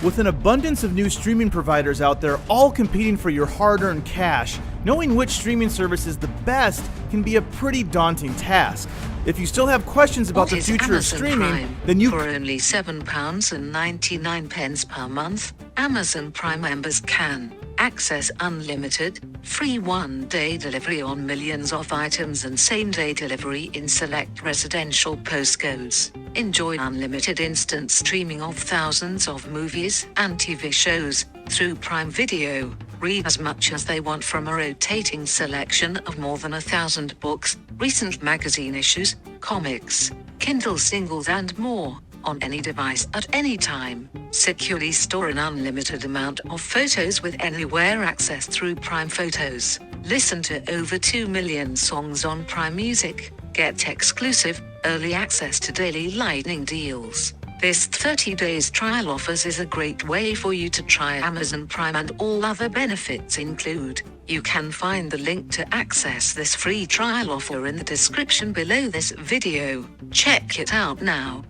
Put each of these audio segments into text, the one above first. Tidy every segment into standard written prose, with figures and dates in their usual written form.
With an abundance of new streaming providers out there all competing for your hard-earned cash, knowing which streaming service is the best can be a pretty daunting task. If you still have questions about the future of streaming, then you for only £7.99 per month, Amazon Prime members can access unlimited, free one-day delivery on millions of items and same-day delivery in select residential postcodes. Enjoy unlimited instant streaming of thousands of movies and TV shows through Prime Video. Read as much as they want from a rotating selection of more than 1,000 books, recent magazine issues, comics, Kindle singles and more, on any device at any time. Securely store an unlimited amount of photos with anywhere access through Prime Photos. Listen to over 2 million songs on Prime Music. Get exclusive, early access to daily lightning deals. This 30 days trial offers is a great way for you to try Amazon Prime, and all other benefits include. You can find the link to access this free trial offer in the description below this video. Check it out now.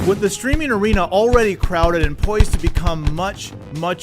With the streaming arena already crowded and poised to become much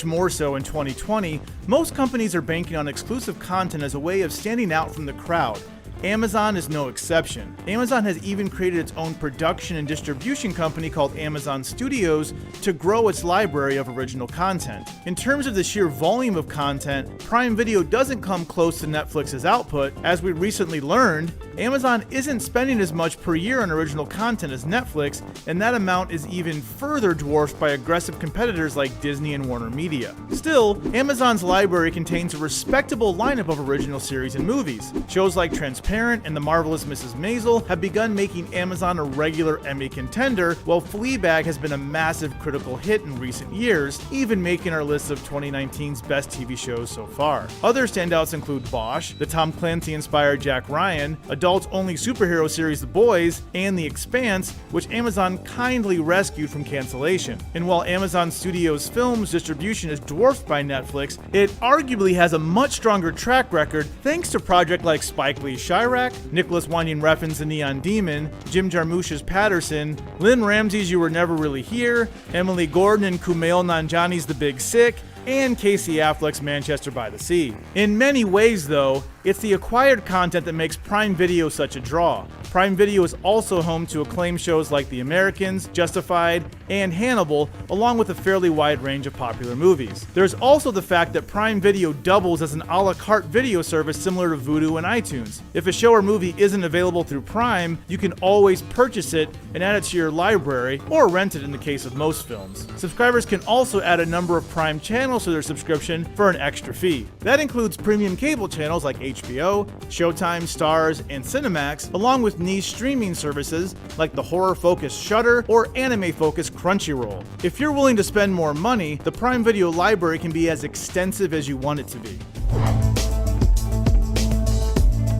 more so in 2020, most companies are banking on exclusive content as a way of standing out from the crowd. Amazon is no exception. Amazon has even created its own production and distribution company called Amazon Studios to grow its library of original content. In terms of the sheer volume of content, Prime Video doesn't come close to Netflix's output. As we recently learned, Amazon isn't spending as much per year on original content as Netflix, and that amount is even further dwarfed by aggressive competitors like Disney and Warner Media. Still, Amazon's library contains a respectable lineup of original series and movies. Shows like Transparent and The Marvelous Mrs. Maisel have begun making Amazon a regular Emmy contender, while Fleabag has been a massive critical hit in recent years, even making our list of 2019's best TV shows so far. Other standouts include Bosch, the Tom Clancy-inspired Jack Ryan, adult-only superhero series The Boys, and The Expanse, which Amazon kindly rescued from cancellation. And while Amazon Studios' films distribution is dwarfed by Netflix, it arguably has a much stronger track record thanks to projects like Spike Lee's Chirac, Nicholas Winding Refn's The Neon Demon, Jim Jarmusch's Patterson, Lynn Ramsey's You Were Never Really Here, Emily Gordon and Kumail Nanjiani's The Big Sick, and Casey Affleck's Manchester by the Sea. In many ways, though, it's the acquired content that makes Prime Video such a draw. Prime Video is also home to acclaimed shows like The Americans, Justified, and Hannibal, along with a fairly wide range of popular movies. There's also the fact that Prime Video doubles as an a la carte video service similar to Vudu and iTunes. If a show or movie isn't available through Prime, you can always purchase it and add it to your library, or rent it in the case of most films. Subscribers can also add a number of Prime channels to their subscription for an extra fee. That includes premium cable channels like HBO, Showtime, Starz, and Cinemax, along with niche streaming services like the horror-focused Shudder or anime-focused Crunchyroll. If you're willing to spend more money, the Prime Video library can be as extensive as you want it to be.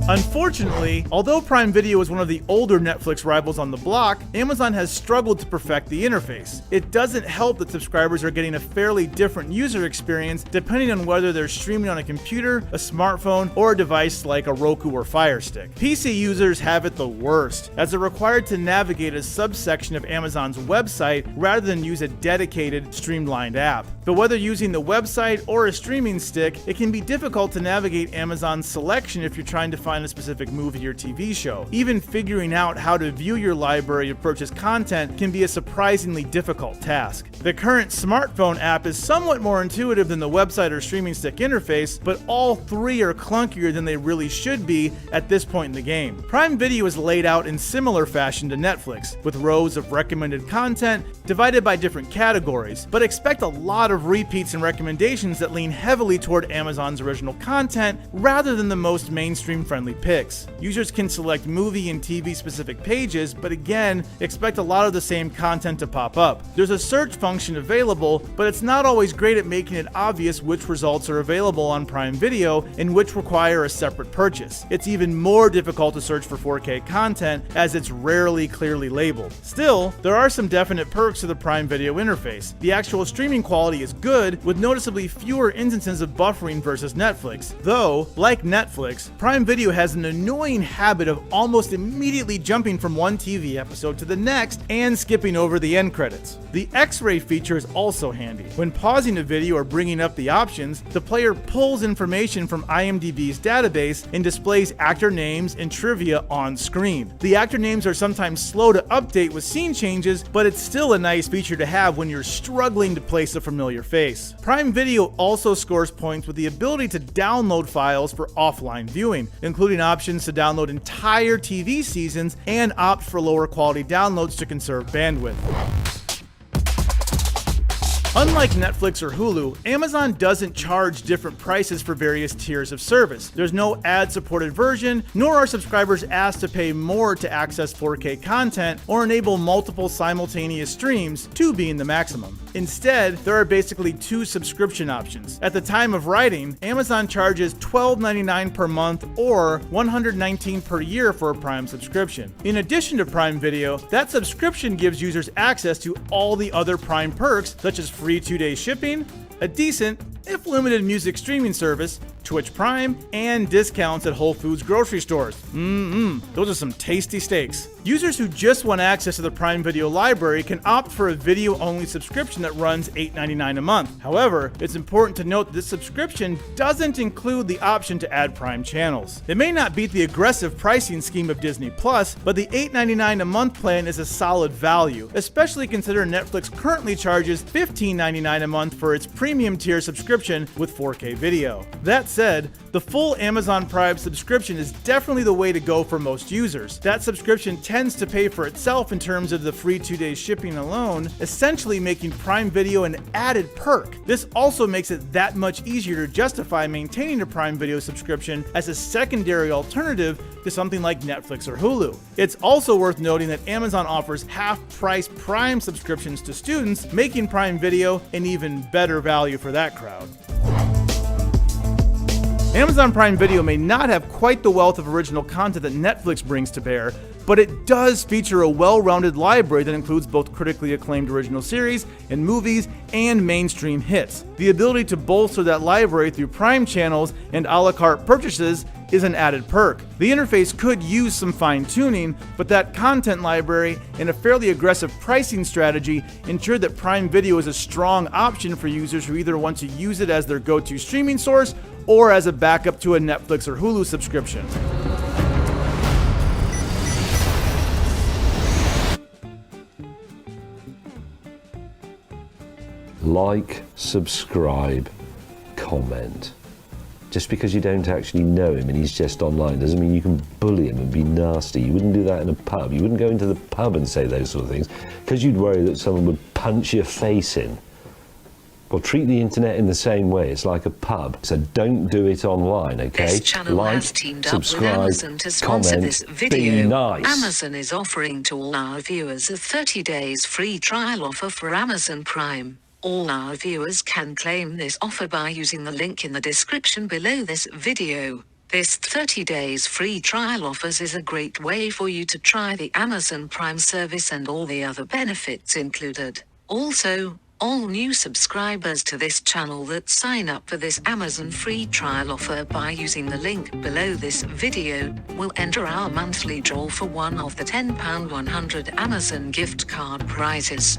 Unfortunately, although Prime Video is one of the older Netflix rivals on the block, Amazon has struggled to perfect the interface. It doesn't help that subscribers are getting a fairly different user experience depending on whether they're streaming on a computer, a smartphone, or a device like a Roku or Fire Stick. PC users have it the worst, as they're required to navigate a subsection of Amazon's website rather than use a dedicated, streamlined app. But whether using the website or a streaming stick, it can be difficult to navigate Amazon's selection if you're trying to find a specific movie or TV show. Even figuring out how to view your library of purchased content can be a surprisingly difficult task. The current smartphone app is somewhat more intuitive than the website or streaming stick interface, but all three are clunkier than they really should be at this point in the game. Prime Video is laid out in similar fashion to Netflix, with rows of recommended content divided by different categories, but expect a lot of repeats and recommendations that lean heavily toward Amazon's original content rather than the most mainstream-friendly picks. Users can select movie and TV specific pages, but again, expect a lot of the same content to pop up. There's a search function available, but it's not always great at making it obvious which results are available on Prime Video and which require a separate purchase. It's even more difficult to search for 4K content, as it's rarely clearly labeled. Still, there are some definite perks to the Prime Video interface. The actual streaming quality is good, with noticeably fewer instances of buffering versus Netflix. Though, like Netflix, Prime Video has an annoying habit of almost immediately jumping from one TV episode to the next and skipping over the end credits. The X-ray feature is also handy. When pausing a video or bringing up the options, the player pulls information from IMDb's database and displays actor names and trivia on screen. The actor names are sometimes slow to update with scene changes, but it's still a nice feature to have when you're struggling to place a familiar face. Prime Video also scores points with the ability to download files for offline viewing, including options to download entire TV seasons and opt for lower quality downloads to conserve bandwidth. Unlike Netflix or Hulu, Amazon doesn't charge different prices for various tiers of service. There's no ad-supported version, nor are subscribers asked to pay more to access 4K content or enable multiple simultaneous streams, 2 being the maximum. Instead, there are basically 2 subscription options. At the time of writing, Amazon charges $12.99 per month or $119 per year for a Prime subscription. In addition to Prime Video, that subscription gives users access to all the other Prime perks, such as free 2-day shipping, a decent, if limited, music streaming service, Twitch Prime, and discounts at Whole Foods grocery stores. Those are some tasty steaks. Users who just want access to the Prime Video library can opt for a video-only subscription that runs $8.99 a month. However, it's important to note that this subscription doesn't include the option to add Prime channels. It may not beat the aggressive pricing scheme of Disney+, but the $8.99 a month plan is a solid value, especially considering Netflix currently charges $15.99 a month for its premium tier subscription with 4K video. That said, the full Amazon Prime subscription is definitely the way to go for most users. That subscription tends to pay for itself in terms of the free 2-day shipping alone, essentially making Prime Video an added perk. This also makes it that much easier to justify maintaining a Prime Video subscription as a secondary alternative to something like Netflix or Hulu. It's also worth noting that Amazon offers half-price Prime subscriptions to students, making Prime Video an even better value for that crowd. Amazon Prime Video may not have quite the wealth of original content that Netflix brings to bear, but it does feature a well-rounded library that includes both critically acclaimed original series and movies and mainstream hits. The ability to bolster that library through Prime channels and a la carte purchases is an added perk. The interface could use some fine-tuning, but that content library and a fairly aggressive pricing strategy ensure that Prime Video is a strong option for users who either want to use it as their go-to streaming source or as a backup to a Netflix or Hulu subscription. Like, subscribe, comment. Just because you don't actually know him and he's just online doesn't mean you can bully him and be nasty. You wouldn't do that in a pub. You wouldn't go into the pub and say those sort of things because you'd worry that someone would punch your face in. Well, treat the internet in the same way. It's like a pub. So don't do it online, okay? This channel has teamed up with Amazon to sponsor this video. Be nice. Amazon is offering to all our viewers a 30 days free trial offer for Amazon Prime. All our viewers can claim this offer by using the link in the description below this video. This 30 days free trial offers is a great way for you to try the Amazon Prime service and all the other benefits included. Also, all new subscribers to this channel that sign up for this Amazon free trial offer by using the link below this video will enter our monthly draw for one of the £10 100 Amazon gift card prizes.